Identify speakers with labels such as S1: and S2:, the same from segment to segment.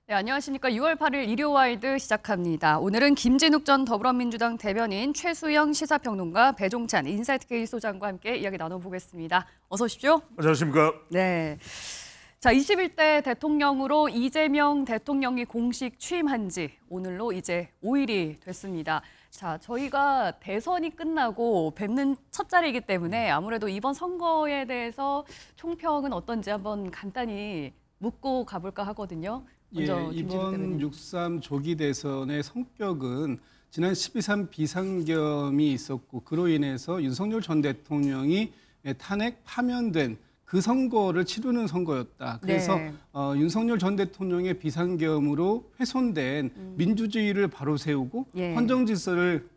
S1: 네, 안녕하십니까. 6월 8일 일요와이드 시작합니다. 오늘은 김진욱 전 더불어민주당 대변인, 최수영 시사평론가, 배종찬 인사이트K 소장과 함께 이야기 나눠보겠습니다. 어서 오십시오.
S2: 안녕하십니까.
S1: 네. 자, 21대 대통령으로 이재명 대통령이 공식 취임한 지 오늘로 이제 5일이 됐습니다. 자, 저희가 대선이 끝나고 뵙는 첫 자리이기 때문에 아무래도 이번 선거에 대해서 총평은 어떤지 한번 간단히 묻고 가볼까 하거든요. 먼저
S3: 이번 6.3 조기 대선의 성격은 지난 12.3 비상겸이 있었고 그로 인해서 윤석열 전 대통령이 탄핵 파면된 그 선거를 치르는 선거였다. 그래서
S1: 네.
S3: 윤석열 전 대통령의 비상겸으로 훼손된 민주주의를 바로 세우고 헌정 질서를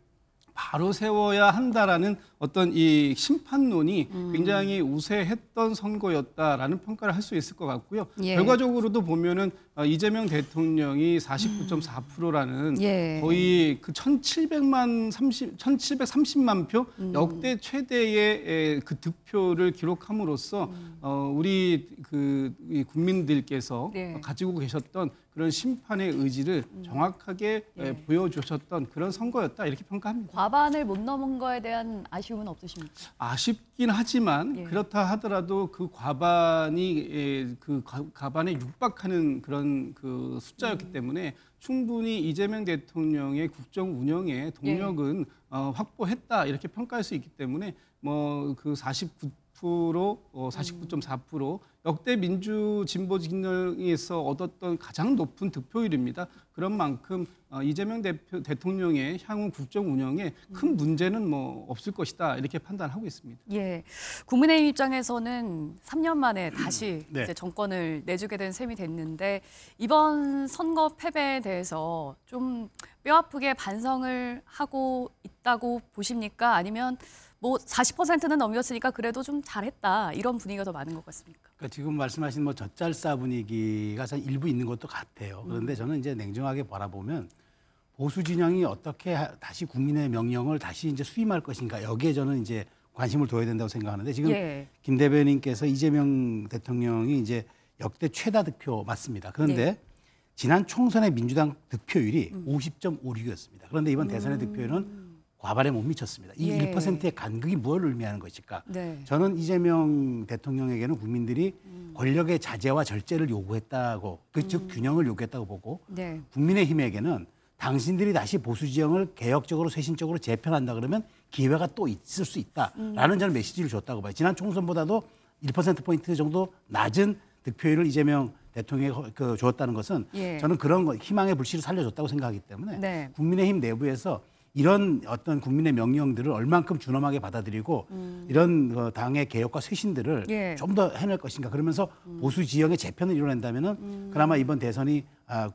S3: 바로 세워야 한다라는 어떤 이 심판론이 굉장히 우세했던 선거였다라는 평가를 할 수 있을 것 같고요. 결과적으로도 보면은 이재명 대통령이 49.4%라는 거의 그 1,730만 표 역대 최대의 그 득표를 기록함으로써 우리 이 국민들께서 가지고 계셨던 그런 심판의 의지를 정확하게 보여주셨던 그런 선거였다 이렇게 평가합니다.
S1: 과반을 못 넘은 거에 대한 아쉬움은 없으십니까?
S3: 아쉽긴 하지만 그렇다 하더라도 그 과반이 과반에 육박하는 그런 그 숫자였기 때문에 충분히 이재명 대통령의 국정 운영의 동력은 확보했다 이렇게 평가할 수 있기 때문에 뭐 그 49.4% 역대 민주 진보 진영에서 얻었던 가장 높은 득표율입니다. 그런 만큼 이재명 대통령의 향후 국정 운영에 큰 문제는 뭐 없을 것이다 이렇게 판단하고 있습니다.
S1: 예, 국민의힘 입장에서는 3년 만에 다시 이제 정권을 내주게 된 셈이 됐는데 이번 선거 패배에 대해서 좀 뼈아프게 반성을 하고 있다고 보십니까? 아니면 뭐 40%는 넘겼으니까 그래도 좀 잘했다 이런 분위기가 더 많은 것 같습니까?
S4: 그러니까 지금 말씀하신 뭐 젖잘싸 분위기가 일부 있는 것도 같아요. 그런데 저는 이제 냉정하게 바라보면 보수 진영이 어떻게 다시 국민의 명령을 다시 이제 수임할 것인가 여기에 저는 이제 관심을 둬야 된다고 생각하는데 지금 김 대변인께서 이재명 대통령이 이제 역대 최다 득표 맞습니다. 그런데 지난 총선의 민주당 득표율이 50.56이었습니다. 그런데 이번 대선의 득표율은 과반에 못 미쳤습니다. 이 1%의 간극이 무엇을 의미하는 것일까? 저는 이재명 대통령에게는 국민들이 권력의 자제와 절제를 요구했다고, 즉 균형을 요구했다고 보고 국민의힘에게는 당신들이 다시 보수 지형을 개혁적으로 쇄신적으로 재편한다 그러면 기회가 또 있을 수 있다라는 저는 메시지를 줬다고 봐요. 지난 총선보다도 1%포인트 정도 낮은 득표율을 이재명 대통령이 줬다는 것은 저는 그런 희망의 불씨를 살려줬다고 생각하기 때문에 국민의힘 내부에서 이런 어떤 국민의 명령들을 얼만큼 준엄하게 받아들이고 이런 당의 개혁과 쇄신들을 좀 더 해낼 것인가 그러면서 보수 지형의 재편을 이뤄낸다면은 그나마 이번 대선이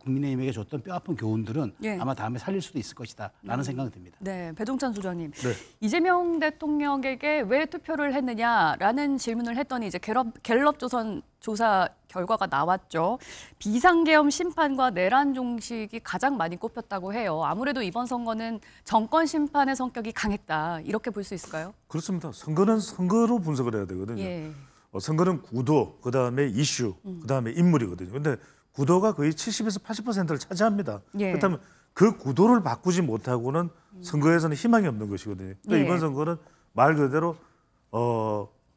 S4: 국민의힘에게 줬던 뼈아픈 교훈들은 아마 다음에 살릴 수도 있을 것이다라는 생각이 듭니다.
S1: 네, 배종찬 소장님. 이재명 대통령에게 왜 투표를 했느냐라는 질문을 했더니 이제 갤럽조선 조사 결과가 나왔죠. 비상계엄 심판과 내란 종식이 가장 많이 꼽혔다고 해요. 아무래도 이번 선거는 정권 심판의 성격이 강했다. 이렇게 볼 수 있을까요?
S2: 그렇습니다. 선거는 선거로 분석을 해야 되거든요. 선거는 구도, 그다음에 이슈, 그다음에 인물이거든요. 근데 구도가 거의 70에서 80%를 차지합니다. 그렇다면 그 구도를 바꾸지 못하고는 선거에서는 희망이 없는 것이거든요. 그러니까 이번 선거는 말 그대로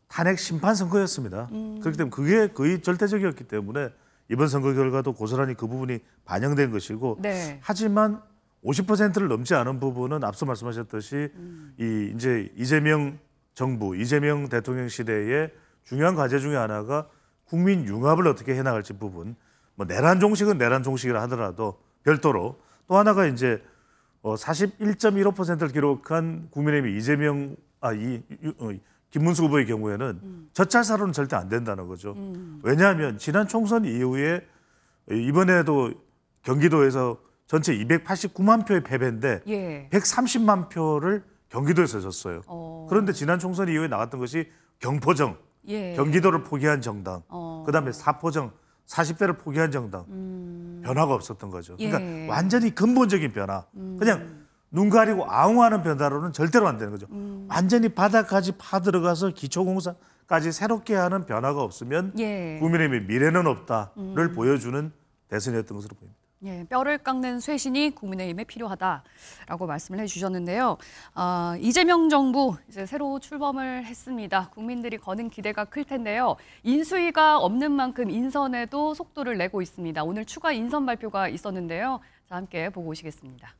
S2: 탄핵 심판 선거였습니다. 그렇기 때문에 그게 거의 절대적이었기 때문에 이번 선거 결과도 고스란히 그 부분이 반영된 것이고 하지만 50%를 넘지 않은 부분은 앞서 말씀하셨듯이 이제 이재명 정부, 이재명 대통령 시대의 중요한 과제 중에 하나가 국민 융합을 어떻게 해나갈지 부분. 뭐 내란 종식은 내란 종식이라 하더라도 별도로 또 하나가 이제 41.15%를 기록한 국민의힘 김문수 후보의 경우에는 젖잘싸로는 절대 안 된다는 거죠. 왜냐하면 지난 총선 이후에 이번에도 경기도에서 전체 289만 표의 패배인데 130만 표를 경기도에서 졌어요. 그런데 지난 총선 이후에 나왔던 것이 경포정, 경기도를 포기한 정당, 그다음에 사포정, 40대를 포기한 정당, 변화가 없었던 거죠. 그러니까 완전히 근본적인 변화. 그냥 눈 가리고 아웅하는 변화로는 절대로 안 되는 거죠. 완전히 바닥까지 파들어가서 기초공사까지 새롭게 하는 변화가 없으면 국민의힘의 미래는 없다를 보여주는 대선이었던 것으로 보입니다.
S1: 예, 뼈를 깎는 쇄신이 국민의힘에 필요하다라고 말씀을 해주셨는데요. 이재명 정부 이제 새로 출범을 했습니다. 국민들이 거는 기대가 클 텐데요. 인수위가 없는 만큼 인선에도 속도를 내고 있습니다. 오늘 추가 인선 발표가 있었는데요. 자, 함께 보고 오시겠습니다.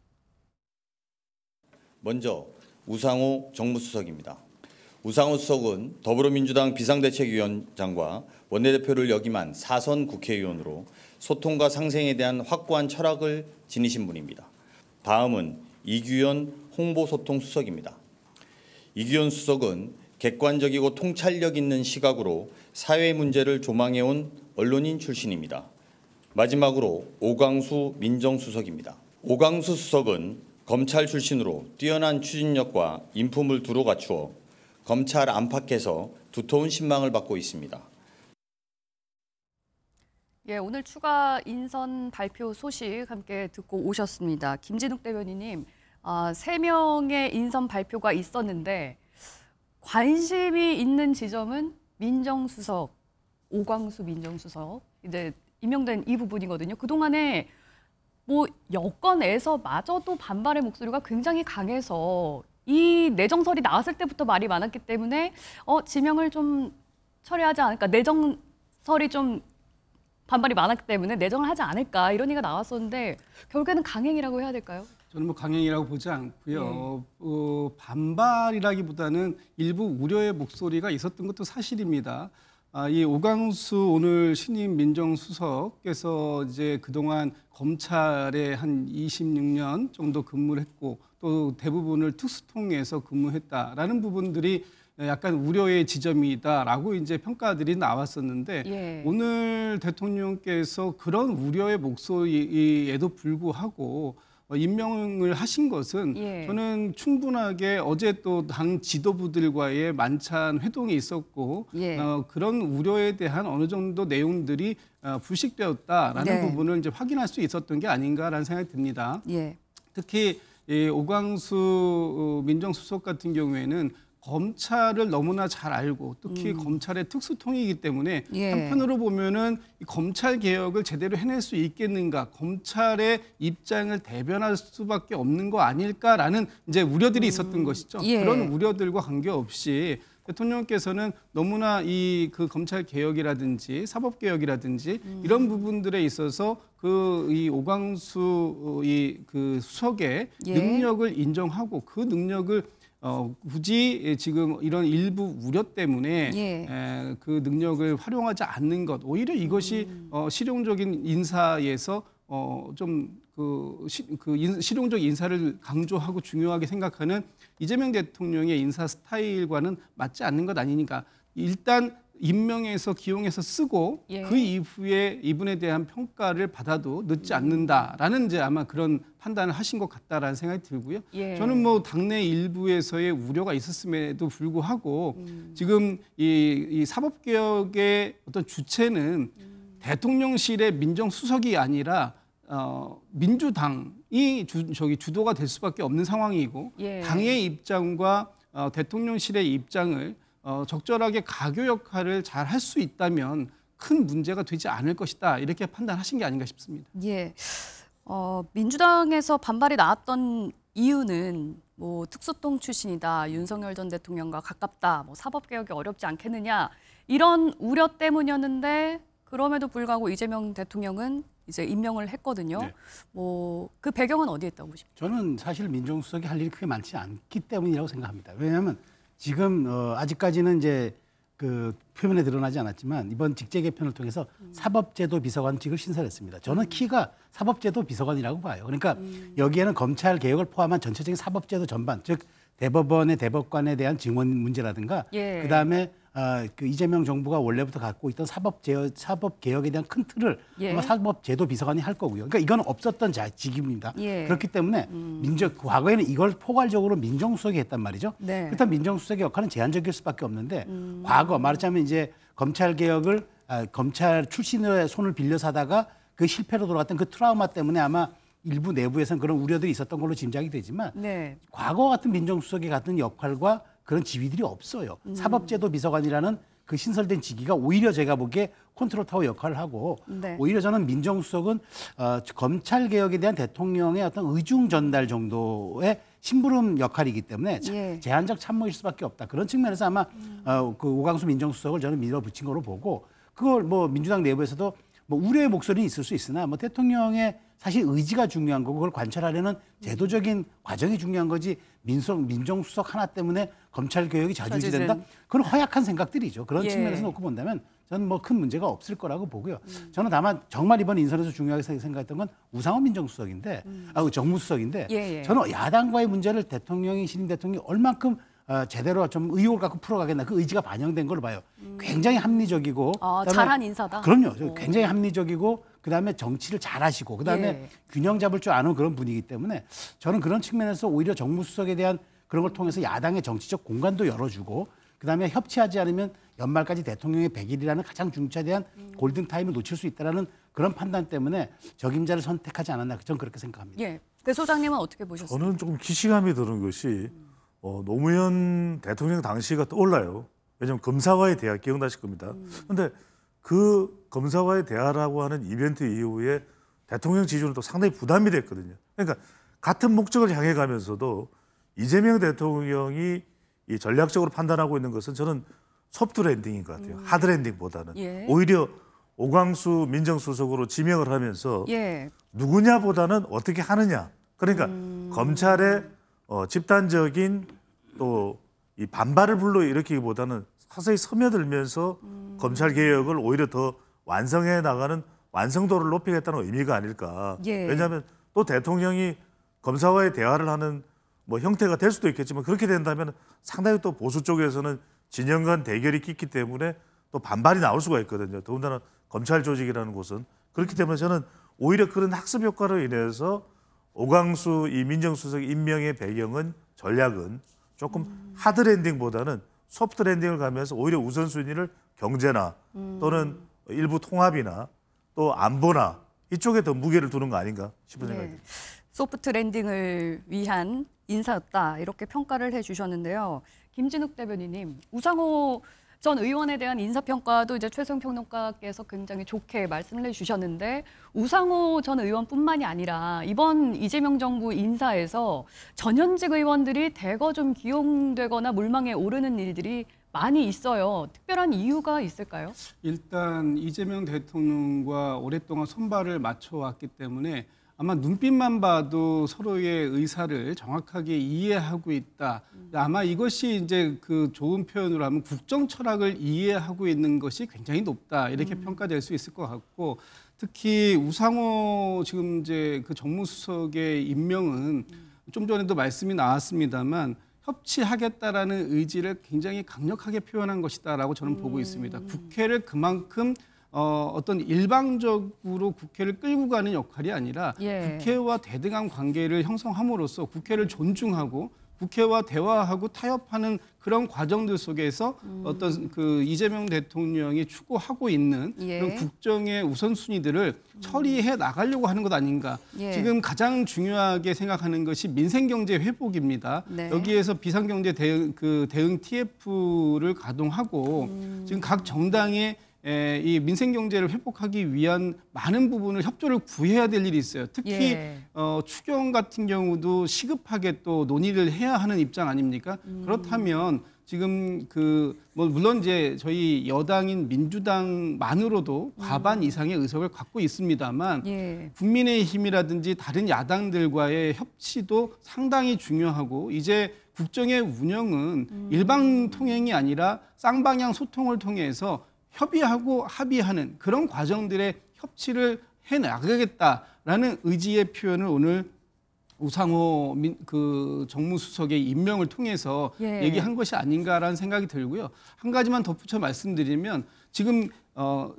S5: 먼저 우상호 정무수석입니다. 우상호 수석은 더불어민주당 비상대책위원장과 원내대표를 역임한 4선 국회의원으로 소통과 상생에 대한 확고한 철학을 지니신 분입니다. 다음은 이규현 홍보소통수석입니다. 이규현 수석은 객관적이고 통찰력 있는 시각으로 사회 문제를 조망해온 언론인 출신입니다. 마지막으로 오광수 민정수석입니다. 오광수 수석은 검찰 출신으로 뛰어난 추진력과 인품을 두루 갖추어 검찰 안팎에서 두터운 신망을 받고 있습니다.
S1: 예, 오늘 추가 인선 발표 소식 함께 듣고 오셨습니다. 김진욱 대변인님, 3명의 인선 발표가 있었는데 관심이 있는 지점은 민정수석, 오광수 민정수석, 이제 임명된 이 부분이거든요. 그동안에 뭐 여권에서마저도 반발의 목소리가 굉장히 강해서 이 내정설이 나왔을 때부터 말이 많았기 때문에 지명을 좀 철회하지 않을까, 내정설이 좀 반발이 많았기 때문에 내정을 하지 않을까 이런 얘기가 나왔었는데 결국에는 강행이라고 해야 될까요?
S3: 저는 뭐 강행이라고 보지 않고요. 반발이라기보다는 일부 우려의 목소리가 있었던 것도 사실입니다. 이 오광수 오늘 신임 민정수석께서 이제 그동안 검찰에 한 26년 정도 근무를 했고 또 대부분을 특수통에서 근무했다라는 부분들이 약간 우려의 지점이다라고 이제 평가들이 나왔었는데
S1: 예.
S3: 오늘 대통령께서 그런 우려의 목소리에도 불구하고 임명을 하신 것은
S1: 예.
S3: 저는 충분하게 어제 또 당 지도부들과의 만찬 회동이 있었고
S1: 예.
S3: 그런 우려에 대한 어느 정도 내용들이 불식되었다라는
S1: 네.
S3: 부분을 이제 확인할 수 있었던 게 아닌가라는 생각이 듭니다.
S1: 예.
S3: 특히 이 오광수 민정수석 같은 경우에는 검찰을 너무나 잘 알고 특히 검찰의 특수통이기 때문에
S1: 예.
S3: 한편으로 보면은 이 검찰 개혁을 제대로 해낼 수 있겠는가, 검찰의 입장을 대변할 수밖에 없는 거 아닐까라는 이제 우려들이 있었던 것이죠.
S1: 예.
S3: 그런 우려들과 관계없이 대통령께서는 너무나 이 그 검찰 개혁이라든지 사법 개혁이라든지 이런 부분들에 있어서 이 오광수 그 수석의
S1: 예.
S3: 능력을 인정하고 그 능력을 굳이 지금 이런 일부 우려 때문에
S1: 예.
S3: 그 능력을 활용하지 않는 것, 오히려 이것이 실용적인 인사에서 실용적 인사를 강조하고 중요하게 생각하는 이재명 대통령의 인사 스타일과는 맞지 않는 것 아니니까 일단 임명해서 기용해서 쓰고
S1: 예.
S3: 그 이후에 이분에 대한 평가를 받아도 늦지 않는다라는 이제 아마 그런 판단을 하신 것 같다라는 생각이 들고요.
S1: 예.
S3: 저는 뭐 당내 일부에서의 우려가 있었음에도 불구하고 지금 이 사법 개혁의 어떤 주체는 대통령실의 민정수석이 아니라 민주당이 주도가 될 수밖에 없는 상황이고
S1: 예.
S3: 당의 입장과 대통령실의 입장을 적절하게 가교 역할을 잘 할 수 있다면 큰 문제가 되지 않을 것이다 이렇게 판단하신 게 아닌가 싶습니다.
S1: 예. 민주당에서 반발이 나왔던 이유는 뭐 특수통 출신이다, 윤석열 전 대통령과 가깝다, 뭐 사법개혁이 어렵지 않겠느냐 이런 우려 때문이었는데 그럼에도 불구하고 이재명 대통령은 이제 임명을 했거든요.
S4: 네.
S1: 뭐 그 배경은 어디에 있다고 보십니까?
S4: 저는 사실 민정수석이 할 일이 크게 많지 않기 때문이라고 생각합니다. 왜냐하면 지금 아직까지는 이제 그 표면에 드러나지 않았지만 이번 직제 개편을 통해서 사법제도 비서관직을 신설했습니다. 저는 키가 사법제도 비서관이라고 봐요. 그러니까 여기에는 검찰 개혁을 포함한 전체적인 사법제도 전반, 즉 대법원의 대법관에 대한 증언 문제라든가,
S1: 예.
S4: 그다음에 그 이재명 정부가 원래부터 갖고 있던 사법 개혁에 대한 큰 틀을
S1: 예.
S4: 아마 사법제도 비서관이 할 거고요. 그러니까 이건 없었던 직임입니다.
S1: 예.
S4: 그렇기 때문에 과거에는 이걸 포괄적으로 민정수석이 했단 말이죠.
S1: 네.
S4: 그렇다면 민정수석의 역할은 제한적일 수밖에 없는데 과거 말하자면 이제 검찰 개혁을 검찰 출신의 손을 빌려서 하다가 그 실패로 돌아갔던 그 트라우마 때문에 아마 일부 내부에서는 그런 우려들이 있었던 걸로 짐작이 되지만
S1: 네.
S4: 과거 같은 민정수석이 같은 역할과 그런 지위들이 없어요. 사법제도 비서관이라는 그 신설된 직위가 오히려 제가 보기에 컨트롤 타워 역할을 하고
S1: 네.
S4: 오히려 저는 민정수석은 검찰 개혁에 대한 대통령의 어떤 의중 전달 정도의 심부름 역할이기 때문에
S1: 예.
S4: 제한적 참모일 수밖에 없다. 그런 측면에서 아마 그 오광수 민정수석을 저는 밀어붙인 거로 보고 그걸 뭐 민주당 내부에서도 뭐 우려의 목소리는 있을 수 있으나 뭐 대통령의 사실 의지가 중요한 거고 그걸 관철하려는 제도적인 과정이 중요한 거지 민정수석 하나 때문에 검찰 개혁이 좌지우지된다? 그건 허약한 생각들이죠. 그런
S1: 예.
S4: 측면에서 놓고 본다면 저는 뭐 큰 문제가 없을 거라고 보고요. 저는 다만 정말 이번 인선에서 중요하게 생각했던 건 우상호 민정수석인데, 정무수석인데,
S1: 예.
S4: 저는 야당과의 문제를 대통령이 신임 대통령이 얼만큼 제대로 좀 의욕을 갖고 풀어가겠나 그 의지가 반영된 걸로 봐요. 굉장히 합리적이고,
S1: 잘한 인사다.
S4: 그럼요. 굉장히 합리적이고 그다음에 정치를 잘하시고 그다음에
S1: 예.
S4: 균형 잡을 줄 아는 그런 분이기 때문에 저는 그런 측면에서 오히려 정무수석에 대한 그런 걸 통해서 야당의 정치적 공간도 열어주고 그다음에 협치하지 않으면 연말까지 대통령의 100일이라는 가장 중차대한 골든타임을 놓칠 수 있다는 그런 판단 때문에 적임자를 선택하지 않았나 저는 그렇게 생각합니다.
S1: 예. 대 소장님은 어떻게 보셨어요?
S2: 저는 조금 기시감이 드는 것이 노무현 대통령 당시가 떠올라요. 왜냐하면 검사와의 대화 기억나실 겁니다. 그런데 그 검사와의 대화라고 하는 이벤트 이후에 대통령 지지율은 또 상당히 부담이 됐거든요. 그러니까 같은 목적을 향해 가면서도 이재명 대통령이 이 전략적으로 판단하고 있는 것은 저는 소프트 랜딩인 것 같아요. 하드 랜딩보다는.
S1: 예.
S2: 오히려 오광수 민정수석으로 지명을 하면서
S1: 예.
S2: 누구냐보다는 어떻게 하느냐. 그러니까 검찰의 집단적인 또 이 반발을 불러일으키기보다는 서서히 스며들면서 검찰 개혁을 오히려 더 완성해 나가는 완성도를 높이겠다는 의미가 아닐까.
S1: 예.
S2: 왜냐하면 또 대통령이 검사와의 대화를 하는 뭐 형태가 될 수도 있겠지만 그렇게 된다면 상당히 또 보수 쪽에서는 진영 간 대결이 깊기 때문에 또 반발이 나올 수가 있거든요. 더군다나 검찰 조직이라는 곳은. 그렇기 때문에 저는 오히려 그런 학습 효과로 인해서 오광수 이 민정수석 임명의 배경은 전략은 조금 하드 랜딩보다는 소프트 랜딩을 가면서 오히려 우선순위를 경제나 또는 일부 통합이나 또 안보나 이쪽에 더 무게를 두는 거 아닌가 싶은 생각이 듭니다.
S1: 소프트 랜딩을 위한 인사였다 이렇게 평가를 해주셨는데요. 김진욱 대변인님, 우상호 전 의원에 대한 인사평가도 이제 최소영 평론가께서 굉장히 좋게 말씀을 해주셨는데 우상호 전 의원뿐만이 아니라 이번 이재명 정부 인사에서 전현직 의원들이 대거 좀 기용되거나 물망에 오르는 일들이 많이 있어요. 특별한 이유가 있을까요?
S3: 일단 이재명 대통령과 오랫동안 손발을 맞춰왔기 때문에 아마 눈빛만 봐도 서로의 의사를 정확하게 이해하고 있다. 아마 이것이 이제 그 좋은 표현으로 하면 국정 철학을 이해하고 있는 것이 굉장히 높다. 이렇게 평가될 수 있을 것 같고 특히 우상호 지금 이제 그 정무수석의 임명은 좀 전에도 말씀이 나왔습니다만 협치하겠다라는 의지를 굉장히 강력하게 표현한 것이다라고 저는 보고 있습니다. 국회를 그만큼 어떤 일방적으로 국회를 끌고 가는 역할이 아니라 국회와 대등한 관계를 형성함으로써 국회를 존중하고 국회와 대화하고 타협하는 그런 과정들 속에서 어떤 그 이재명 대통령이 추구하고 있는 그런 국정의 우선순위들을 처리해 나가려고 하는 것 아닌가. 지금 가장 중요하게 생각하는 것이 민생경제 회복입니다. 여기에서 비상경제 대응 TF를 가동하고 지금 각 정당의 이 민생경제를 회복하기 위한 많은 부분을 협조를 구해야 될 일이 있어요. 특히 추경 같은 경우도 시급하게 또 논의를 해야 하는 입장 아닙니까? 그렇다면 지금 뭐 물론 이제 저희 여당인 민주당만으로도 과반 이상의 의석을 갖고 있습니다만 국민의힘이라든지 다른 야당들과의 협치도 상당히 중요하고 이제 국정의 운영은 일방 통행이 아니라 쌍방향 소통을 통해서 협의하고 합의하는 그런 과정들의 협치를 해나가겠다라는 의지의 표현을 오늘 우상호 그 정무수석의 임명을 통해서 얘기한 것이 아닌가라는 생각이 들고요. 한 가지만 덧붙여 말씀드리면 지금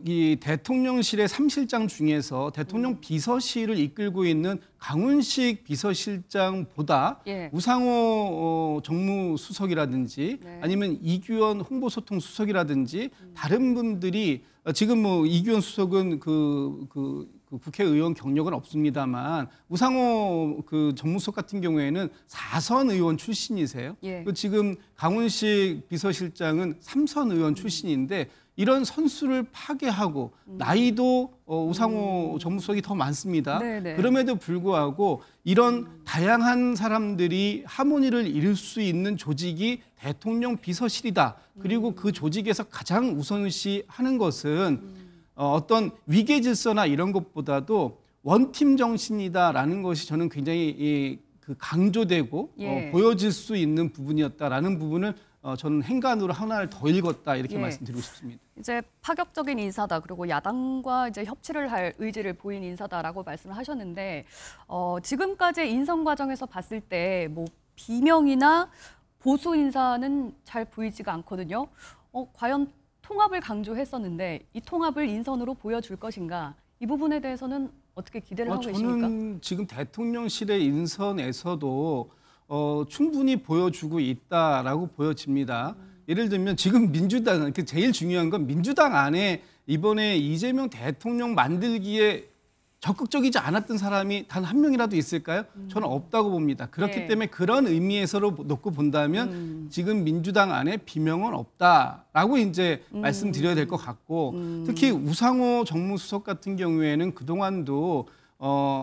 S3: 이 대통령실의 3실장 중에서 대통령 비서실을 이끌고 있는 강훈식 비서실장보다 우상호 정무수석이라든지 아니면 이규현 홍보소통수석이라든지 다른 분들이 지금 뭐 이규현 수석은 그 그 국회의원 경력은 없습니다만 우상호 그 정무수석 같은 경우에는 4선 의원 출신이세요.
S1: 예.
S3: 지금 강훈식 비서실장은 3선 의원 출신인데 이런 선수를 파괴하고 나이도 우상호 정무수석이 더 많습니다.
S1: 네네.
S3: 그럼에도 불구하고 이런 다양한 사람들이 하모니를 이룰 수 있는 조직이 대통령 비서실이다. 그리고 그 조직에서 가장 우선시하는 것은 어떤 위계 질서나 이런 것보다도 원팀 정신이다라는 것이 저는 굉장히 그 강조되고
S1: 예.
S3: 보여질 수 있는 부분이었다라는 부분을 저는 행간으로 하나를 더 읽었다 이렇게
S1: 예.
S3: 말씀드리고 싶습니다.
S1: 이제 파격적인 인사다. 그리고 야당과 이제 협치를 할 의지를 보인 인사다라고 말씀을 하셨는데 지금까지의 인선 과정에서 봤을 때 뭐 비명이나 보수 인사는 잘 보이지가 않거든요. 과연 통합을 강조했었는데 이 통합을 인선으로 보여줄 것인가? 이 부분에 대해서는 어떻게 기대를 하고 계십니까?
S3: 저는 지금 대통령실의 인선에서도 충분히 보여주고 있다라고 보여집니다. 예를 들면 지금 민주당, 제일 중요한 건 민주당 안에 이번에 이재명 대통령 만들기에 적극적이지 않았던 사람이 단 한 명이라도 있을까요? 저는 없다고 봅니다. 그렇기
S1: 네.
S3: 때문에 그런 의미에서로 놓고 본다면 지금 민주당 안에 비명은 없다라고 이제 말씀드려야 될 것 같고 특히 우상호 정무수석 같은 경우에는 그동안도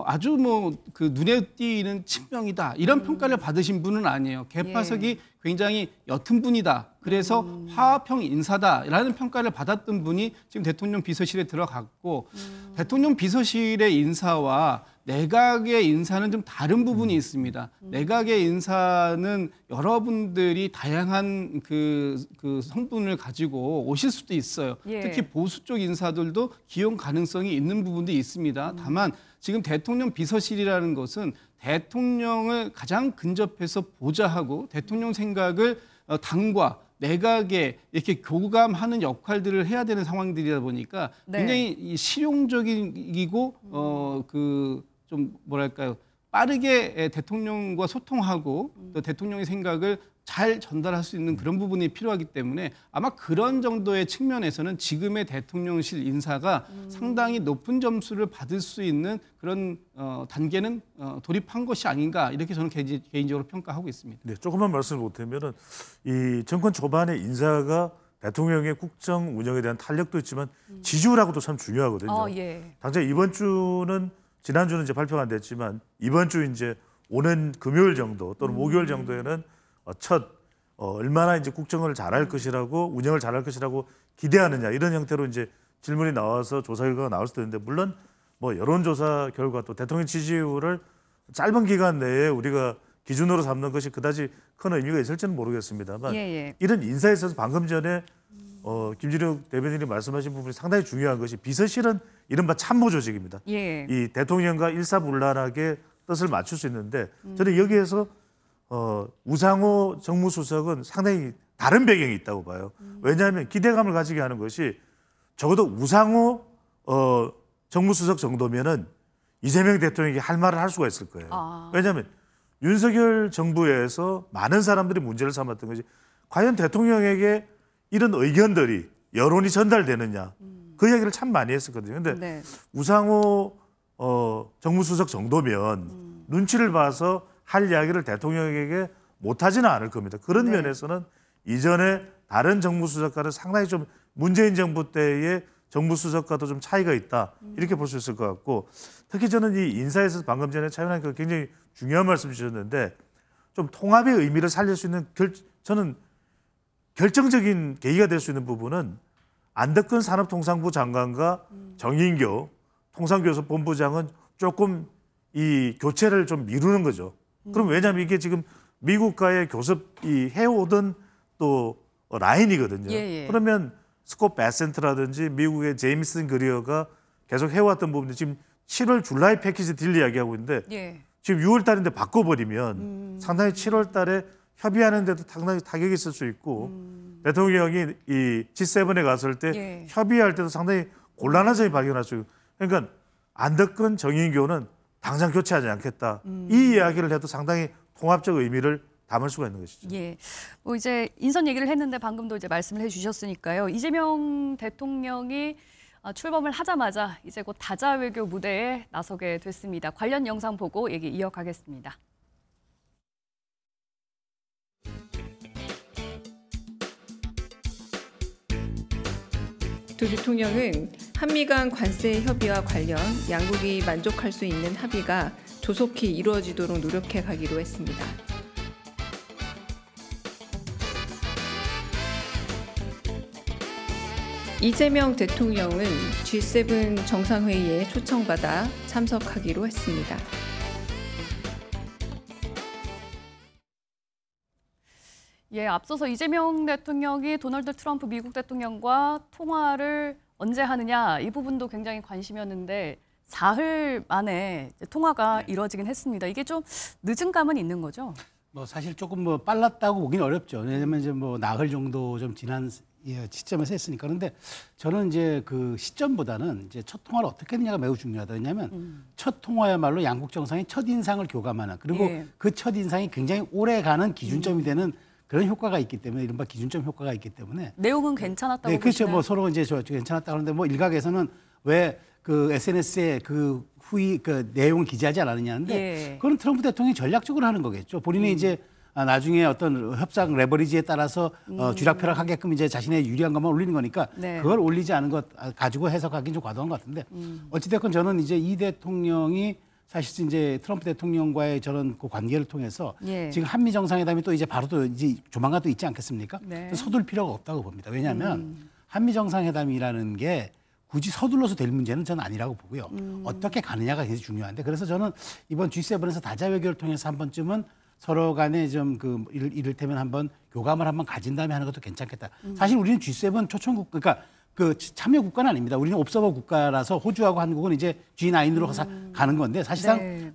S3: 아주 뭐 그 눈에 띄는 친명이다 이런 평가를 받으신 분은 아니에요. 개파석이 굉장히 옅은 분이다. 그래서 화합형 인사다라는 평가를 받았던 분이 지금 대통령 비서실에 들어갔고 대통령 비서실의 인사와 내각의 인사는 좀 다른 부분이 있습니다. 내각의 인사는 여러분들이 다양한 그 성분을 가지고 오실 수도 있어요.
S1: 예.
S3: 특히 보수 쪽 인사들도 기용 가능성이 있는 부분도 있습니다. 다만 지금 대통령 비서실이라는 것은 대통령을 가장 근접해서 보좌하고 대통령 생각을 당과 내각에 이렇게 교감하는 역할들을 해야 되는 상황들이다 보니까
S1: 네.
S3: 굉장히 실용적이고 좀 뭐랄까요 빠르게 대통령과 소통하고 또 대통령의 생각을 잘 전달할 수 있는 그런 부분이 필요하기 때문에 아마 그런 정도의 측면에서는 지금의 대통령실 인사가 상당히 높은 점수를 받을 수 있는 그런 단계는 돌입한 것이 아닌가 이렇게 저는 개인적으로 평가하고 있습니다.
S2: 네, 조금만 말씀을 보태면은 이 정권 초반에 인사가 대통령의 국정 운영에 대한 탄력도 있지만 지지율하고도 참 중요하거든요.
S1: 예.
S2: 당장 이번 주는 지난주는 이제 발표가 안 됐지만 이번 주 이제 오는 금요일 정도 또는 목요일 정도에는 얼마나 이제 국정을 잘할 것이라고 운영을 잘할 것이라고 기대하느냐 이런 형태로 이제 질문이 나와서 조사 결과가 나올 수도 있는데 물론 뭐 여론조사 결과 또 대통령 지지율을 짧은 기간 내에 우리가 기준으로 삼는 것이 그다지 큰 의미가 있을지는 모르겠습니다만 이런 인사에 있어서 방금 전에 김진욱 대변인이 말씀하신 부분이 상당히 중요한 것이 비서실은 이른바 참모 조직입니다. 이 대통령과 일사불란하게 뜻을 맞출 수 있는데 저는 여기에서 우상호 정무수석은 상당히 다른 배경이 있다고 봐요. 왜냐하면 기대감을 가지게 하는 것이 적어도 우상호 정무수석 정도면은 이재명 대통령이 할 말을 할 수가 있을 거예요. 왜냐하면 윤석열 정부에서 많은 사람들이 문제를 삼았던 것이 과연 대통령에게 이런 의견들이 여론이 전달되느냐 그 이야기를 참 많이 했었거든요. 근데 우상호 정무수석 정도면 눈치를 봐서 할 이야기를 대통령에게 못하지는 않을 겁니다. 그런 면에서는 이전에 다른 정무수석과는 상당히 좀 문재인 정부 때의 정무수석과도 좀 차이가 있다 이렇게 볼 수 있을 것 같고 특히 저는 이 인사에서 방금 전에 차윤환 굉장히 중요한 말씀 주셨는데 좀 통합의 의미를 살릴 수 있는 저는 결정적인 계기가 될 수 있는 부분은 안덕근 산업통상부 장관과 정인교 통상교섭본부장은 조금 이 교체를 좀 미루는 거죠. 그럼 왜냐하면 이게 지금 미국과의 교섭이 해오던 또 라인이거든요. 그러면 스콧 베센트라든지 미국의 제임슨 그리어가 계속 해왔던 부분이 지금 7월 줄라이 패키지 딜 이야기하고 있는데 지금 6월 달인데 바꿔버리면 상당히 7월 달에 협의하는 데도 상당히 타격이 있을 수 있고 대통령이 이 G7에 갔을 때 협의할 때도 상당히 곤란한 점이 발견할 수 있고 그러니까 안덕근 정인교는 당장 교체하지 않겠다. 이 이야기를 해도 상당히 통합적 의미를 담을 수가 있는 것이죠.
S1: 뭐 이제 인선 얘기를 했는데 방금도 이제 말씀을 해주셨으니까요. 이재명 대통령이 출범을 하자마자 이제 곧 다자 외교 무대에 나서게 됐습니다. 관련 영상 보고 얘기 이어가겠습니다.
S6: 두 대통령은 한미 간 관세 협의와 관련 양국이 만족할 수 있는 합의가 조속히 이루어지도록 노력해 가기로 했습니다. 이재명 대통령은 G7 정상회의에 초청받아 참석하기로 했습니다.
S1: 예, 앞서서 이재명 대통령이 도널드 트럼프 미국 대통령과 통화를 언제 하느냐 이 부분도 굉장히 관심이었는데 사흘 만에 통화가 이루어지긴 했습니다. 이게 좀 늦은 감은 있는 거죠?
S4: 뭐 사실 조금 뭐 빨랐다고 보기는 어렵죠. 왜냐하면 이제 뭐 나흘 정도 좀 지난 시점에서 했으니까. 그런데 저는 이제 그 시점보다는 이제 첫 통화를 어떻게 했느냐가 매우 중요하다. 왜냐하면 첫 통화야말로 양국 정상이 첫 인상을 교감하는, 그리고 그 첫 인상이 굉장히 오래가는 기준점이 되는 그런 효과가 있기 때문에, 이른바 기준점 효과가 있기 때문에.
S1: 내용은 괜찮았다고
S4: 네, 그렇죠.
S1: 보시나요?
S4: 뭐 서로 이제 괜찮았다 그러는데 뭐 일각에서는 왜 그 SNS에 그 후의 그 내용을 기재하지 않았느냐는데 그건 트럼프 대통령이 전략적으로 하는 거겠죠. 본인이 이제 나중에 어떤 협상 레버리지에 따라서 쥐락펴락하게끔 이제 자신의 유리한 것만 올리는 거니까 그걸 올리지 않은 것 가지고 해석하기는 좀 과도한 것 같은데 어찌됐건 저는 이제 이 대통령이 사실 이제 트럼프 대통령과의 저런 그 관계를 통해서 지금 한미 정상회담이 또 이제 바로 또 이제 조만간 또 있지 않겠습니까? 서둘 필요가 없다고 봅니다. 왜냐하면 한미 정상회담이라는 게 굳이 서둘러서 될 문제는 저는 아니라고 보고요. 어떻게 가느냐가 굉장히 중요한데, 그래서 저는 이번 G7에서 다자 외교를 통해서 한 번쯤은 서로 간에 좀 그 이를테면 한번 교감을 한번 가진 다음에 하는 것도 괜찮겠다. 사실 우리는 G7 초청국, 그러니까 그 참여 국가는 아닙니다. 우리는 옵서버 국가라서 호주하고 한국은 이제 G9으로 가는 건데 사실상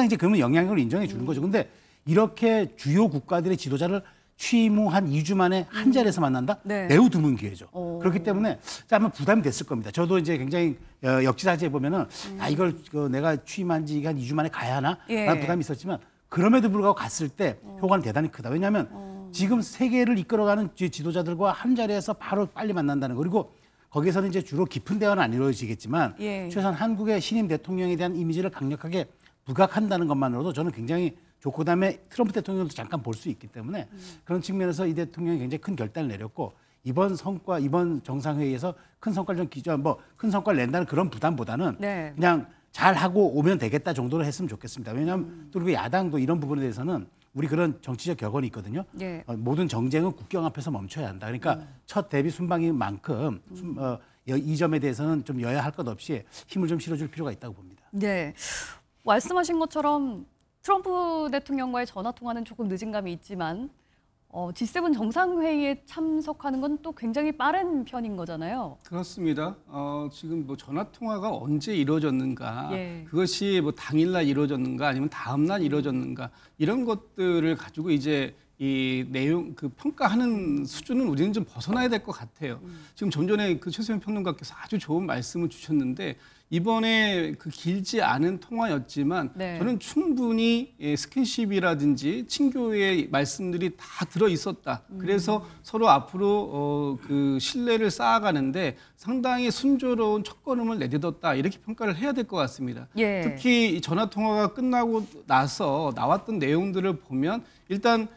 S4: 이제 그러면 영향력을 인정해 주는 거죠. 근데 이렇게 주요 국가들의 지도자를 취임 후 한 2주 만에 한 자리에서 만난다? 매우 드문 기회죠. 그렇기 때문에 아마 부담이 됐을 겁니다. 저도 이제 굉장히 역지사지에 보면은 이걸 내가 취임한 지 한 2주 만에 가야 하나? 라는 부담이 있었지만 그럼에도 불구하고 갔을 때 효과는 대단히 크다. 왜냐하면 지금 세계를 이끌어가는 지도자들과 한 자리에서 바로 빨리 만난다는 거. 그리고 거기에서는 이제 주로 깊은 대화는 안 이루어지겠지만 최소한 한국의 신임 대통령에 대한 이미지를 강력하게 부각한다는 것만으로도 저는 굉장히 좋고, 그다음에 트럼프 대통령도 잠깐 볼 수 있기 때문에 그런 측면에서 이 대통령이 굉장히 큰 결단을 내렸고, 이번 정상회의에서 큰 성과를 큰 성과를 낸다는 그런 부담보다는 그냥 잘하고 오면 되겠다 정도로 했으면 좋겠습니다. 왜냐하면 또 그리고 야당도 이런 부분에 대해서는 우리 그런 정치적 격언이 있거든요. 모든 정쟁은 국경 앞에서 멈춰야 한다. 그러니까 첫 데뷔 순방인 만큼 이 점에 대해서는 좀 여야 할 것 없이 힘을 좀 실어줄 필요가 있다고 봅니다.
S1: 네, 말씀하신 것처럼 트럼프 대통령과의 전화 통화는 조금 늦은 감이 있지만 G7 정상회의에 참석하는 건 또 굉장히 빠른 편인 거잖아요.
S3: 그렇습니다. 지금 뭐 전화 통화가 언제 이루어졌는가, 그것이 뭐 당일날 이루어졌는가, 아니면 다음날 이루어졌는가, 이런 것들을 가지고 이제 이 내용 그 평가하는 수준은 우리는 좀 벗어나야 될 것 같아요. 지금 좀 전에 그 최수영 평론가께서 아주 좋은 말씀을 주셨는데, 이번에 그 길지 않은 통화였지만 저는 충분히 스킨십이라든지 친교의 말씀들이 다 들어 있었다. 그래서 서로 앞으로 그 신뢰를 쌓아가는데 상당히 순조로운 첫걸음을 내딛었다, 이렇게 평가를 해야 될 것 같습니다. 특히 전화 통화가 끝나고 나서 나왔던 내용들을 보면 일단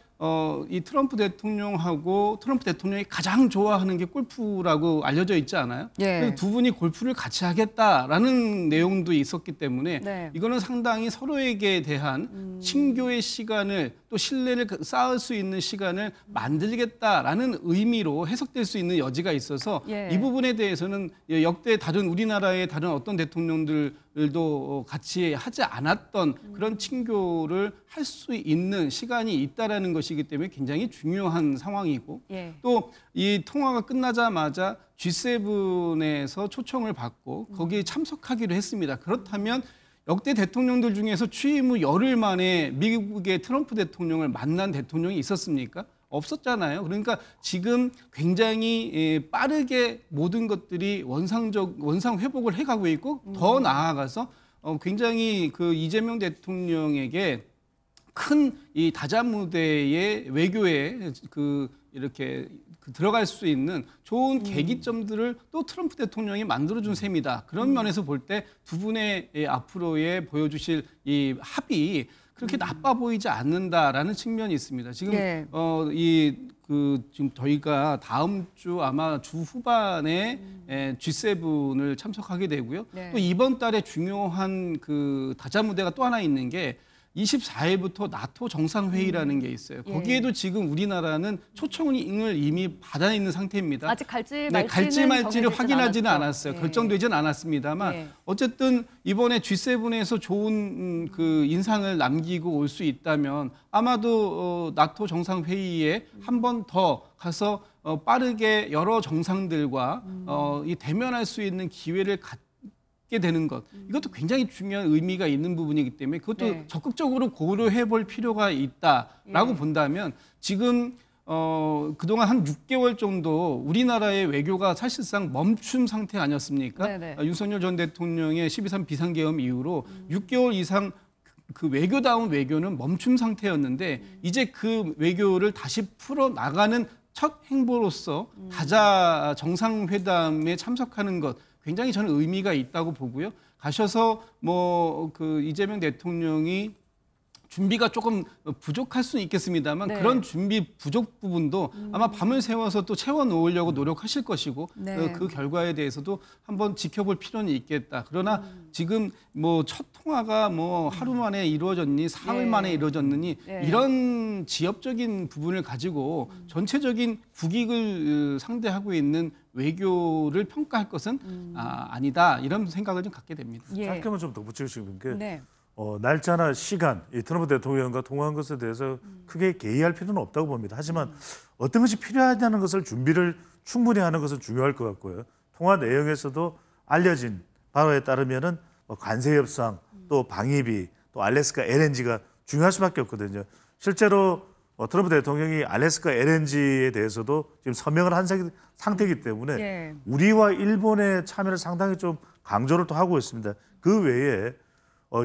S3: 이 트럼프 대통령하고 트럼프 대통령이 가장 좋아하는 게 골프라고 알려져 있지 않아요? 그래서 두 분이 골프를 같이 하겠다라는 내용도 있었기 때문에 이거는 상당히 서로에게 대한 친교의 시간을, 또 신뢰를 쌓을 수 있는 시간을 만들겠다라는 의미로 해석될 수 있는 여지가 있어서 이 부분에 대해서는 역대 우리나라의 다른 어떤 대통령들도 같이 하지 않았던 그런 친교를 할 수 있는 시간이 있다라는 것이기 때문에 굉장히 중요한 상황이고, 또 이 통화가 끝나자마자 G7에서 초청을 받고 거기에 참석하기로 했습니다. 그렇다면 역대 대통령들 중에서 취임 후 열흘 만에 미국의 트럼프 대통령을 만난 대통령이 있었습니까? 없었잖아요. 그러니까 지금 굉장히 빠르게 모든 것들이 원상 회복을 해가고 있고, 더 나아가서 굉장히 그 이재명 대통령에게 큰 이 다자무대의 외교에 이렇게 들어갈 수 있는 좋은 계기점들을 또 트럼프 대통령이 만들어준 셈이다. 그런 면에서 볼 때 두 분의 앞으로의 보여주실 이 합의 그렇게 나빠 보이지 않는다라는 측면이 있습니다. 지금
S1: 네.
S3: 지금 저희가 다음 주 아마 주 후반에 G7을 참석하게 되고요.
S1: 네.
S3: 또 이번 달에 중요한 다자무대가 또 하나 있는 게 24일부터 나토 정상회의라는 게 있어요. 거기에도 지금 우리나라는 초청을 이미 받아 있는 상태입니다.
S1: 아직 갈지
S3: 말지를 확인하지는 않았어요.
S1: 예.
S3: 결정되지는 않았습니다만
S1: 예.
S3: 어쨌든 이번에 G7에서 좋은 인상을 남기고 올 수 있다면 아마도 나토 정상회의에 한 번 더 가서 빠르게 여러 정상들과 이 대면할 수 있는 기회를 갖게 되는 것, 이것도 굉장히 중요한 의미가 있는 부분이기 때문에 그것도
S1: 네.
S3: 적극적으로 고려해 볼 필요가 있다라고 본다면 지금 그동안 한 6개월 정도 우리나라의 외교가 사실상 멈춤 상태 아니었습니까?
S1: 네네.
S3: 윤석열 전 대통령의 12.3 비상계엄 이후로 6개월 이상 그 외교다운 외교는 멈춤 상태였는데 이제 그 외교를 다시 풀어나가는 첫 행보로서 다자 정상회담에 참석하는 것, 굉장히 저는 의미가 있다고 보고요. 가셔서 이재명 대통령이 준비가 조금 부족할 수는 있겠습니다만
S1: 네.
S3: 그런 준비 부족 부분도 아마 밤을 새워서 또 채워놓으려고 노력하실 것이고
S1: 네.
S3: 그 결과에 대해서도 한번 지켜볼 필요는 있겠다. 그러나 지금 첫 통화가 하루 만에 이루어졌니 사흘
S1: 예.
S3: 만에 이루어졌느니
S1: 예.
S3: 이런 지엽적인 부분을 가지고 전체적인 국익을 상대하고 있는 외교를 평가할 것은 아니다. 이런 생각을 좀 갖게 됩니다.
S1: 예.
S2: 짧게만 좀 덧붙이고 싶은 게
S1: 네.
S2: 날짜나 시간, 이 트럼프 대통령과 통화한 것에 대해서 크게 개의할 필요는 없다고 봅니다. 하지만 어떤 것이 필요하다는 것을 준비를 충분히 하는 것은 중요할 것 같고요. 통화 내용에서도 알려진 바로에 따르면은 관세 협상, 또 방위비, 또 알래스카 LNG가 중요할 수밖에 없거든요. 실제로 트럼프 대통령이 알래스카 LNG에 대해서도 지금 서명을 한 상태이기 때문에
S1: 예.
S2: 우리와 일본의 참여를 상당히 좀 강조를 또 하고 있습니다. 그 외에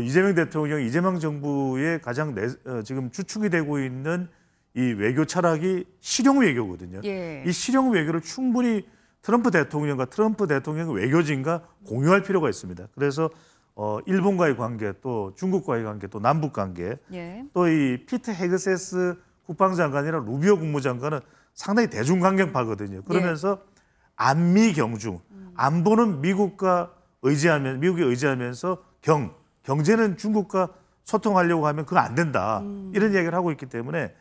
S2: 이재명 대통령, 이재명 정부의 가장 지금 주축이 되고 있는 이 외교 철학이 실용 외교거든요.
S1: 예.
S2: 이 실용 외교를 충분히 트럼프 대통령과 트럼프 대통령의 외교진과 공유할 필요가 있습니다. 그래서 일본과의 관계, 또 중국과의 관계, 또 남북 관계,
S1: 예.
S2: 또 이 피트 헤그세스 국방장관이나 루비오 국무장관은 상당히 대중강경파거든요. 그러면서 안미 경중, 안보는 미국이 의지하면서 경제는 중국과 소통하려고 하면 그거 안 된다. 이런 이야기를 하고 있기 때문에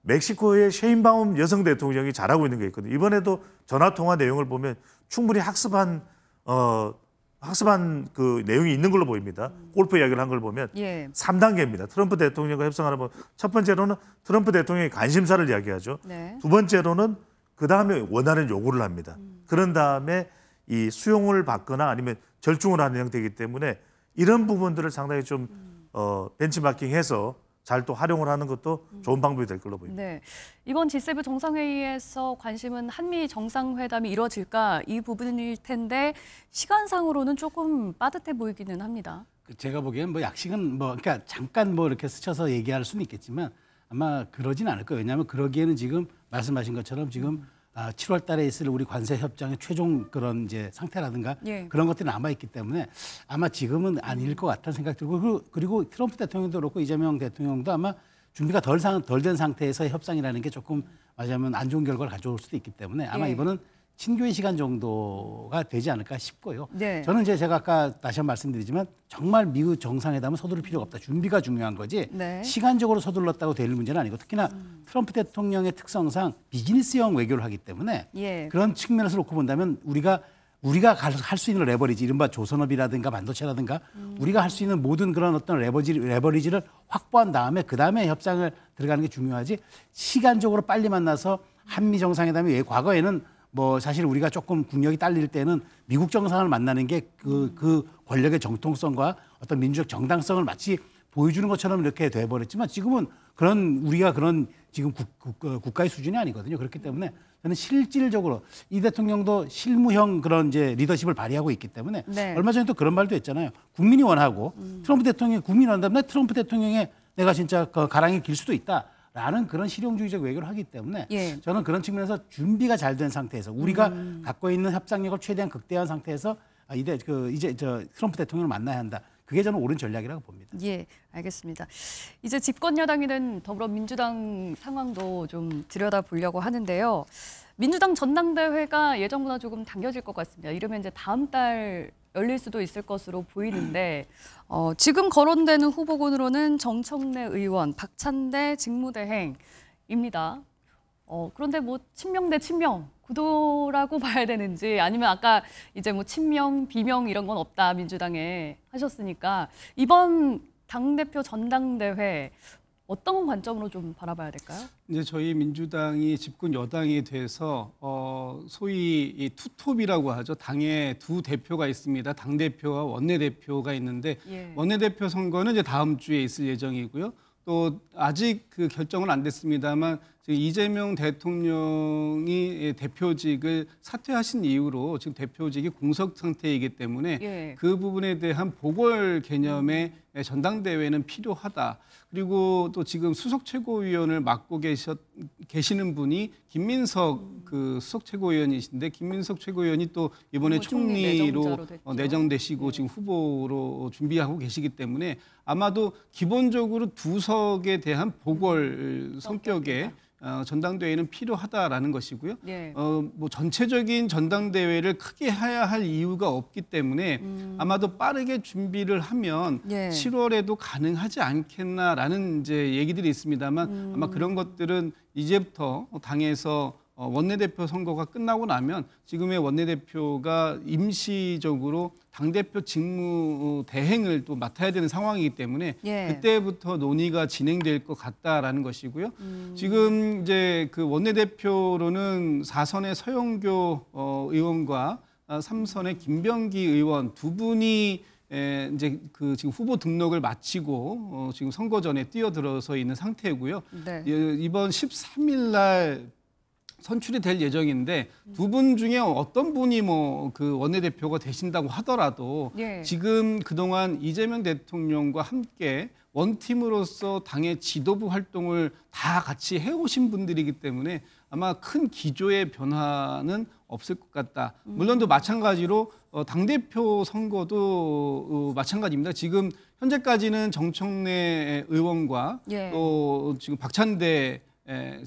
S2: 멕시코의 셰인바움 여성 대통령이 잘하고 있는 게 있거든요. 이번에도 전화통화 내용을 보면 충분히 학습한 그 내용이 있는 걸로 보입니다. 골프 이야기를 한 걸 보면
S1: 예.
S2: 3단계입니다. 트럼프 대통령과 협상하는 법. 첫 번째로는 트럼프 대통령의 관심사를 이야기하죠.
S1: 네.
S2: 두 번째로는 그다음에 원하는 요구를 합니다. 그런 다음에 이 수용을 받거나 아니면 절충을 하는 형태이기 때문에 이런 부분들을 상당히 좀 벤치마킹해서 잘 또 활용을 하는 것도 좋은 방법이 될 걸로 보입니다.
S1: 네. 이번 G7 정상회의에서 관심은 한미 정상회담이 이뤄질까 이 부분일 텐데 시간상으로는 조금 빠듯해 보이기는 합니다.
S4: 제가 보기엔 약식은 그러니까 잠깐 이렇게 스쳐서 얘기할 수는 있겠지만 아마 그러진 않을 거예요. 왜냐하면 그러기에는 지금 말씀하신 것처럼 지금 7월 달에 있을 우리 관세 협정의 최종 그런 이제 상태라든가
S1: 예.
S4: 그런 것들이 남아있기 때문에 아마 지금은 아닐 것 같다는 생각이 들고 그리고 트럼프 대통령도 그렇고 이재명 대통령도 아마 준비가 덜 된 상태에서의 협상이라는 게 조금 말하자면 안 좋은 결과를 가져올 수도 있기 때문에 아마
S1: 예.
S4: 이번은 신교의 시간 정도가 되지 않을까 싶고요.
S1: 네.
S4: 저는 이제 제가 아까 다시 한번 말씀드리지만 정말 미국 정상회담은 서두를 필요가 없다. 준비가 중요한 거지
S1: 네.
S4: 시간적으로 서둘렀다고 될 문제는 아니고 특히나 트럼프 대통령의 특성상 비즈니스형 외교를 하기 때문에
S1: 예.
S4: 그런 측면에서 놓고 본다면 우리가 할 수 있는 레버리지, 이른바 조선업이라든가 반도체라든가 우리가 할 수 있는 모든 그런 어떤 레버리지를 확보한 다음에 그 다음에 협상을 들어가는 게 중요하지 시간적으로 빨리 만나서 한미 정상회담이 왜 과거에는 사실 우리가 조금 국력이 딸릴 때는 미국 정상을 만나는 게 그 권력의 정통성과 어떤 민주적 정당성을 마치 보여주는 것처럼 이렇게 돼버렸지만 지금은 우리가 그런 지금 국가의 수준이 아니거든요. 그렇기 때문에 저는 실질적으로 이 대통령도 실무형 그런 이제 리더십을 발휘하고 있기 때문에 얼마 전에 또 그런 말도 했잖아요. 국민이 원하고 트럼프 대통령이 국민이 원한다면 트럼프 대통령의 내가 진짜 가랑이 길 수도 있다라는 그런 실용주의적 외교를 하기 때문에 저는 그런 측면에서 준비가 잘 된 상태에서 우리가 갖고 있는 협상력을 최대한 극대화한 상태에서 이제 트럼프 대통령을 만나야 한다. 그게 저는 옳은 전략이라고 봅니다.
S1: 예, 알겠습니다. 이제 집권 여당이 된 더불어민주당 상황도 좀 들여다보려고 하는데요. 민주당 전당대회가 예정보다 조금 당겨질 것 같습니다. 이러면 이제 다음 달 열릴 수도 있을 것으로 보이는데 지금 거론되는 후보군으로는 정청래 의원, 박찬대 직무대행입니다. 그런데 뭐 친명 대 친명 구도라고 봐야 되는지 아니면 아까 이제 뭐 친명, 비명 이런 건 없다 민주당에 하셨으니까 이번 당대표 전당대회 어떤 관점으로 좀 바라봐야 될까요?
S3: 이제 저희 민주당이 집권 여당이 돼서 소위 이 투톱이라고 하죠. 당에 두 대표가 있습니다. 당 대표와 원내 대표가 있는데 원내 대표 선거는 이제 다음 주에 있을 예정이고요. 또 아직 그 결정은 안 됐습니다만 지금 이재명 대통령이 대표직을 사퇴하신 이후로 지금 대표직이 공석 상태이기 때문에 그 부분에 대한 보궐 개념의 전당대회는 필요하다. 그리고 또 지금 수석 최고위원을 맡고 계시는 분이 김민석 그 수석 최고위원이신데 김민석 최고위원이 또 이번에 총리로 내정되시고 지금 후보로 준비하고 계시기 때문에 아마도 기본적으로 두석에 대한 보궐 성격의 전당대회는 필요하다라는 것이고요. 뭐 전체적인 전당대회를 크게 해야 할 이유가 없기 때문에 아마도 빠르게 준비를 하면 7월에도 가능하지 않겠나라는 이제 얘기들이 있습니다만 아마 그런 것들은 이제부터 당에서 원내대표 선거가 끝나고 나면 지금의 원내대표가 임시적으로 당대표 직무 대행을 또 맡아야 되는 상황이기 때문에 그때부터 논의가 진행될 것 같다라는 것이고요. 지금 이제 그 원내대표로는 4선의 서영교 의원과 3선의 김병기 의원 두 분이 이제 그 지금 후보 등록을 마치고 지금 선거 전에 뛰어들어서 있는 상태고요. 이번 13일 날 선출이 될 예정인데 두 분 중에 어떤 분이 뭐 그 원내대표가 되신다고 하더라도 지금 그동안 이재명 대통령과 함께 원팀으로서 당의 지도부 활동을 다 같이 해오신 분들이기 때문에 아마 큰 기조의 변화는 없을 것 같다. 물론 또 마찬가지로 당대표 선거도 마찬가지입니다. 지금 현재까지는 정청래 의원과 또 지금 박찬대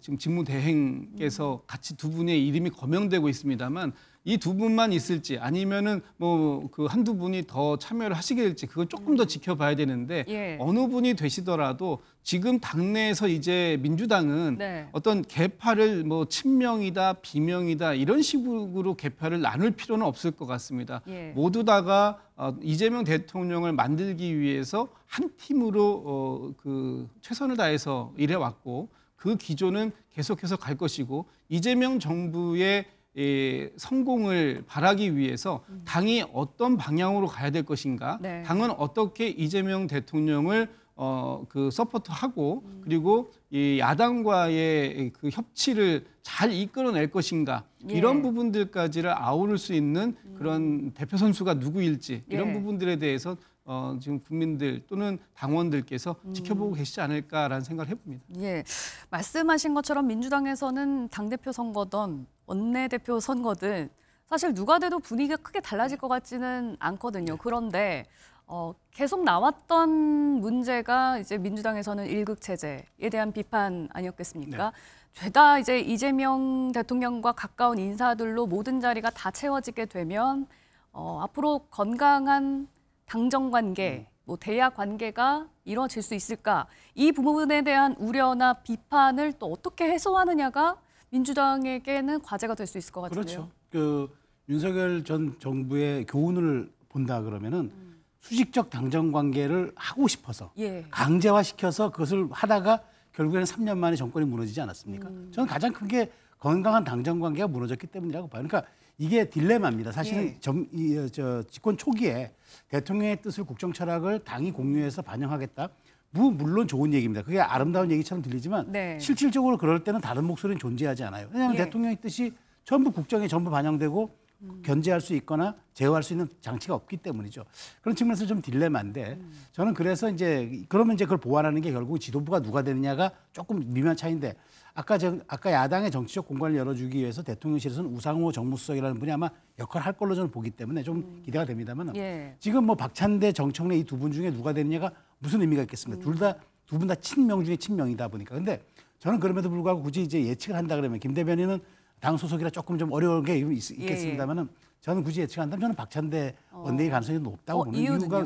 S3: 지금 직무대행께서 같이 두 분의 이름이 거명되고 있습니다만 이 두 분만 있을지 아니면은 뭐 그 한두 분이 더 참여를 하시게 될지 그건 조금 더 지켜봐야 되는데 어느 분이 되시더라도 지금 당내에서 이제 민주당은 어떤 계파를 뭐 친명이다 비명이다 이런 식으로 계파를 나눌 필요는 없을 것 같습니다. 모두 다가 이재명 대통령을 만들기 위해서 한 팀으로 그 최선을 다해서 일해왔고 그 기조는 계속해서 갈 것이고 이재명 정부의 성공을 바라기 위해서 당이 어떤 방향으로 가야 될 것인가, 당은 어떻게 이재명 대통령을 그 서포트하고 그리고 이 야당과의 그 협치를 잘 이끌어낼 것인가 이런 부분들까지를 아우를 수 있는 그런 대표 선수가 누구일지 이런 부분들에 대해서 지금 국민들 또는 당원들께서 지켜보고 계시지 않을까라는 생각을 해봅니다.
S1: 말씀하신 것처럼 민주당에서는 당대표 선거든 원내대표 선거든 사실 누가 돼도 분위기가 크게 달라질 것 같지는 않거든요. 그런데 계속 나왔던 문제가 이제 민주당에서는 일극 체제에 대한 비판 아니었겠습니까? 죄다 이제 이재명 대통령과 가까운 인사들로 모든 자리가 다 채워지게 되면 앞으로 건강한 당정 관계, 뭐 대야 관계가 이루어질 수 있을까? 이 부분에 대한 우려나 비판을 또 어떻게 해소하느냐가 민주당에게는 과제가 될 수 있을 것 같은데요.
S4: 그렇죠. 그 윤석열 전 정부의 교훈을 본다 그러면은 수직적 당정 관계를 하고 싶어서 강제화시켜서 그것을 하다가 결국에는 3년 만에 정권이 무너지지 않았습니까? 저는 가장 큰 게 건강한 당정 관계가 무너졌기 때문이라고 봐요. 그러니까 이게 딜레마입니다. 사실은 집권 초기에 대통령의 뜻을 국정 철학을 당이 공유해서 반영하겠다. 물론 좋은 얘기입니다. 그게 아름다운 얘기처럼 들리지만 실질적으로 그럴 때는 다른 목소리는 존재하지 않아요. 왜냐하면 대통령의 뜻이 전부 국정에 전부 반영되고 견제할 수 있거나 제어할 수 있는 장치가 없기 때문이죠. 그런 측면에서 좀 딜레마인데 저는 그래서 이제 그러면 이제 그걸 보완하는 게 결국 지도부가 누가 되느냐가 조금 미묘한 차이인데 아까 야당의 정치적 공간을 열어주기 위해서 대통령실에서는 우상호 정무수석이라는 분이 아마 역할을 할 걸로 저는 보기 때문에 좀 기대가 됩니다만 지금 뭐 박찬대, 정청래 이 두 분 중에 누가 되느냐가 무슨 의미가 있겠습니까? 두 분 다 친명 중에 친명이다 보니까. 근데 저는 그럼에도 불구하고 굳이 이제 예측을 한다 그러면 김 대변인은 당 소속이라 조금 좀 어려운 게 있겠습니다만은 저는 굳이 예측한다면 저는 박찬대 원내의 가능성이 높다고 보는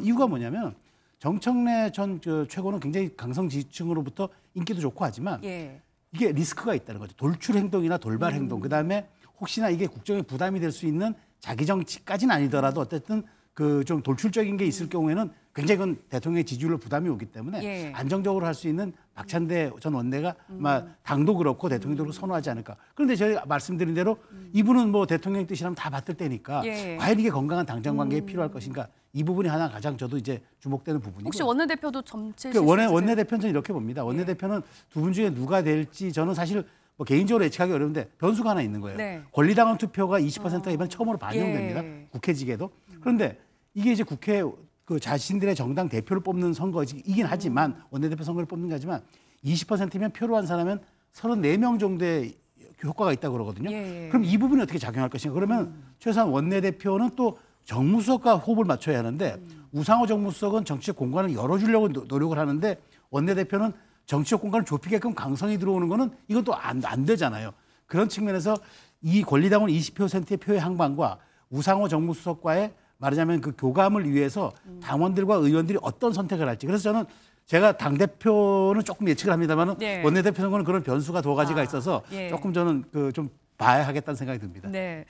S4: 이유가 뭐냐면 정청래 전 최고는 굉장히 강성 지지층으로부터 인기도 좋고 하지만 이게 리스크가 있다는 거죠. 돌출 행동이나 돌발 행동. 그다음에 혹시나 이게 국정에 부담이 될 수 있는 자기 정치까지는 아니더라도 어쨌든 그 좀 돌출적인 게 있을 경우에는 굉장히 그건 대통령의 지지율로 부담이 오기 때문에 안정적으로 할 수 있는 박찬대 전 원내가 아마 당도 그렇고 대통령도 그렇고 선호하지 않을까. 그런데 제가 말씀드린 대로 이분은 뭐 대통령 뜻이라면 다 받을 테니까 과연 이게 건강한 당정 관계에 필요할 것인가. 이 부분이 하나 가장 저도 이제 주목되는 부분이고.
S1: 혹시 원내대표도 점칠
S4: 수 있으세요? 원내대표는 저는 이렇게 봅니다. 원내대표는 두 분 중에 누가 될지 저는 사실 뭐 개인적으로 예측하기 어려운데 변수가 하나 있는 거예요. 권리당원 투표가 20%가 이번 처음으로 반영됩니다. 국회직에도. 그런데 이게 이제 국회 그 자신들의 정당 대표를 뽑는 선거이긴 하지만 원내대표 선거를 뽑는 거지만 20%면 표로 한 사람은 34명 정도의 효과가 있다고 그러거든요. 그럼 이 부분이 어떻게 작용할 것인가? 그러면 최소한 원내대표는 또 정무수석과 호흡을 맞춰야 하는데 우상호 정무수석은 정치적 공간을 열어주려고 노력을 하는데 원내대표는 정치적 공간을 좁히게끔 강성이 들어오는 거는 이건 또 안 되잖아요. 그런 측면에서 이 권리당원 20%의 표의 항반과 우상호 정무수석과의 말하자면 그 교감을 위해서 당원들과 의원들이 어떤 선택을 할지. 그래서 저는 제가 당대표는 조금 예측을 합니다만 원내대표 선거는 그런 변수가 두 가지가 있어서 조금 저는 그 좀 봐야 하겠다는 생각이 듭니다.
S1: 네.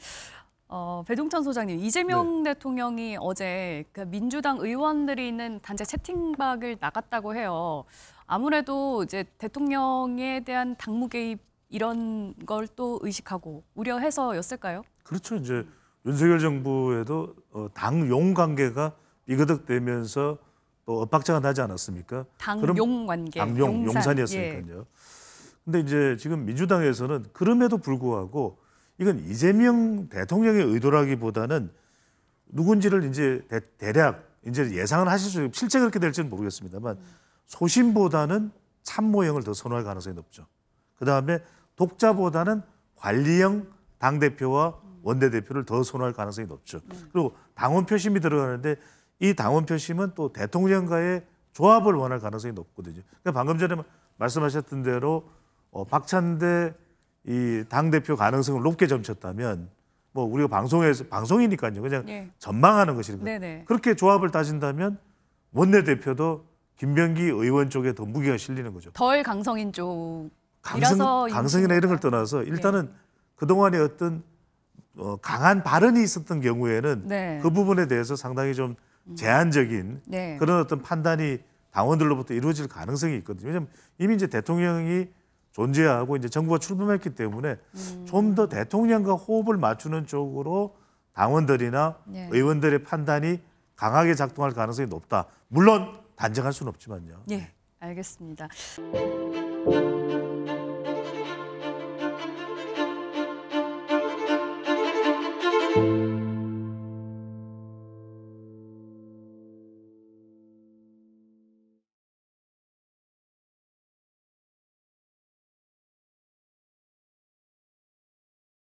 S1: 배종찬 소장님, 이재명 대통령이 어제 그 민주당 의원들이 있는 단체 채팅방을 나갔다고 해요. 아무래도 이제 대통령에 대한 당무 개입 이런 걸 또 의식하고 우려해서였을까요?
S2: 그렇죠. 이제 윤석열 정부에도 당용 관계가 삐그덕대면서 또 엇박자가 나지 않았습니까?
S1: 당용 관계.
S2: 당용, 용산이었으니까요. 근데 이제 지금 민주당에서는 그럼에도 불구하고 이건 이재명 대통령의 의도라기보다는 누군지를 이제 대략 이제 예상을 하실 수 있고 실제 그렇게 될지는 모르겠습니다만 소신보다는 참모형을 더 선호할 가능성이 높죠. 그다음에 독자보다는 관리형 당대표와 원내대표를 더 선호할 가능성이 높죠. 그리고 당원 표심이 들어가는데 이 당원 표심은 또 대통령과의 조합을 원할 가능성이 높거든요. 그러니까 방금 전에 말씀하셨던 대로 박찬대 이 당대표 가능성을 높게 점쳤다면 뭐 우리가 방송이니까요. 그냥 전망하는 것이니까. 그렇게 조합을 따진다면 원내대표도 김병기 의원 쪽에 더 무게가 실리는 거죠.
S1: 덜 강성인 쪽이라서
S2: 강성이나 이런 걸 떠나서 일단은 그동안의 어떤 강한 발언이 있었던 경우에는 그 부분에 대해서 상당히 좀 제한적인 그런 어떤 판단이 당원들로부터 이루어질 가능성이 있거든요. 왜냐하면 이미 이제 대통령이 존재하고 이제 정부가 출범했기 때문에 좀 더 대통령과 호흡을 맞추는 쪽으로 당원들이나 의원들의 판단이 강하게 작동할 가능성이 높다. 물론 단정할 수는 없지만요.
S1: 알겠습니다.